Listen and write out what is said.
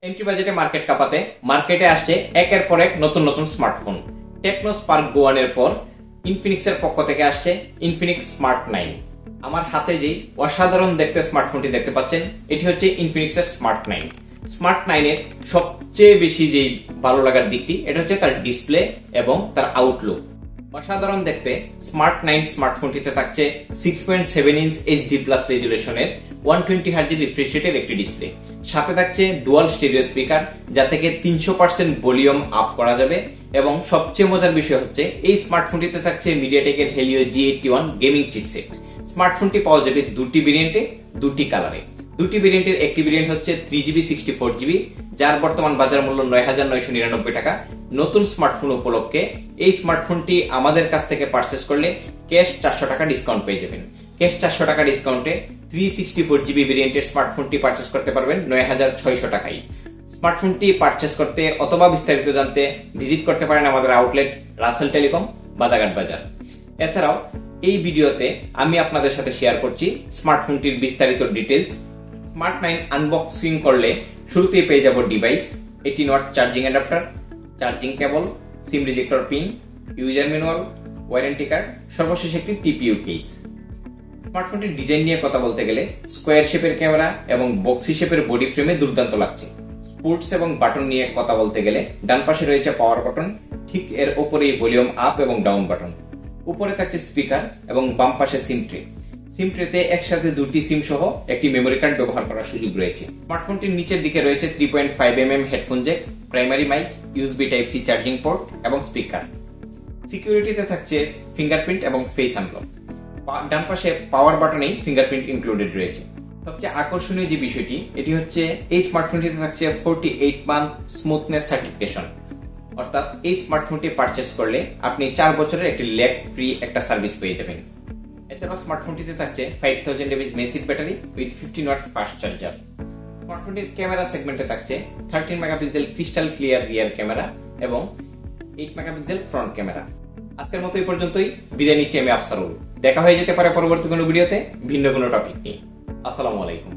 Entry বাজেটে market কাঁপাতে মার্কেটে আসছে একের পর এক নতুন নতুন স্মার্টফোন। টেকনো স্পার্ক গো 1 এর পর ইনফিনিক্সের পক্ষ থেকে আসছে ইনফিনিক্স স্মার্ট 9। আমার হাতে যেই অসাধারণ দেখতে স্মার্টফোনটি দেখতে পাচ্ছেন, এটি হচ্ছে ইনফিনিক্সের স্মার্ট 9। স্মার্ট 9 এর সবচেয়ে বেশি যেই ভালো লাগার দিকটি এটা হচ্ছে তার ডিসপ্লে এবং তার আউটলুক। অসাধারণ দেখতে স্মার্ট 9 স্মার্টফোনটিতে থাকছে 6.7 ইঞ্চ এইচডি প্লাস রেজুলেশনের 120 হার্জ রিফ্রেশ রেটের একটি ডিসপ্লে। সাথে থাকছে ডুয়াল স্টেরিও স্পিকার, যা থেকে 300% ভলিউম আপ করা যাবে। এবং সবচেয়ে মজার বিষয় হচ্ছে এই স্মার্টফোনটিতে থাকছে মিডিয়াটেকের হেলিও G81 গেমিং চিপসেট। স্মার্টফোনটি পাওয়া যাবে দুটি ভেরিয়েন্টে, দুটি কালারে। দুটি ভেরিয়েন্টের একটি ভেরিয়েন্ট হচ্ছে 3GB 64GB, যার বর্তমান বাজার মূল্য 9,999 টাকা। নতুন স্মার্টফোন উপলক্ষে এই স্মার্টফোনটি আমাদের কাছ থেকে পারচেস করলে ক্যাশ 400 টাকা ডিসকাউন্ট পেয়ে যাবেন। ক্যাশ 400 টাকা ডিসকাউন্টে 364GB ভেরিয়েন্টের স্মার্টফোনটি পারচেস করতে পারবেন 9,600 টাকায়। স্মার্টফোনটি পারচেস করতে অথবা বিস্তারিত জানতে ভিজিট করতে পারেন আমাদের আউটলেট রাসেল টেলিকম, বাদাঘাট বাজার। এছাড়াও এই ভিডিওতে আমি আপনাদের সাথে শেয়ার করছি স্মার্টফোনটির বিস্তারিত ডিটেইলস। স্মার্ট 9 আনবক্সিং করলে শুরুতেই পেয়ে যাব device, 18 watt charging adapter, charging cable, SIM ejector pin, user manual, warranty card, সর্বশেষ একটি টিপিইউ কেস। স্মার্টফোনটির ডিজাইন নিয়ে কথা বলতে গেলে স্কোয়ার শেপের ক্যামেরা এবং বক্সি শেপের বডি ফ্রেমে দুর্দান্ত লাগছে। স্পোর্টস এবং বাটন নিয়ে কথা বলতে গেলে ডান পাশে রয়েছে পাওয়ার বাটন, ঠিক এর উপরেই ভলিউম আপ এবং ডাউন বাটন। উপরে থাকছে স্পিকার এবং বাম পাশে সিম ট্রে। সিম ট্রেতে একসাথে দুটি সিম সহ একটি মেমোরি কার্ড ব্যবহার করার সুযোগ রয়েছে। স্মার্টফোনটির নিচের দিকে রয়েছে 3.5mm headphone jack, primary mic, USB type C charging port এবং স্পিকার। সিকিউরিটিতে থাকছে ফিঙ্গারপ্রিন্ট এবং ফেস আনলক। ডান পাশে পাওয়ার বাটনেই ফিঙ্গারপ্রিন্ট ইনক্লুডেড রয়েছে। সবচেয়ে আকর্ষণীয় যে বিষয়টি এটি হচ্ছে এই স্মার্টফোনটিতে থাকছে 48 মান্থ স্মুথনেস সার্টিফিকেশন। অর্থাৎ এই স্মার্টফোনটি পারচেস করলে আপনি 4 বছরের একটি ল্যাগ ফ্রি একটা সার্ভিস পেয়ে যাবেন। এছাড়াও স্মার্টফোনটিতে থাকছে 5000 mAh massive battery with 15 watt fast charger. স্মার্টফোনটির ক্যামেরা সেগমেন্টে থাকছে 13 megapixel crystal clear rear camera এবং 8 মেগাপিক্সেল ফ্রন্ট ক্যামেরা। আজকের মতো এই পর্যন্তই, বিদায় নিচ্ছি আমি আফসারুল। দেখা হয়ে যেতে পারে পরবর্তী কোনো ভিডিওতে ভিন্ন কোনো টপিক নিয়ে। আসসালামু আলাইকুম।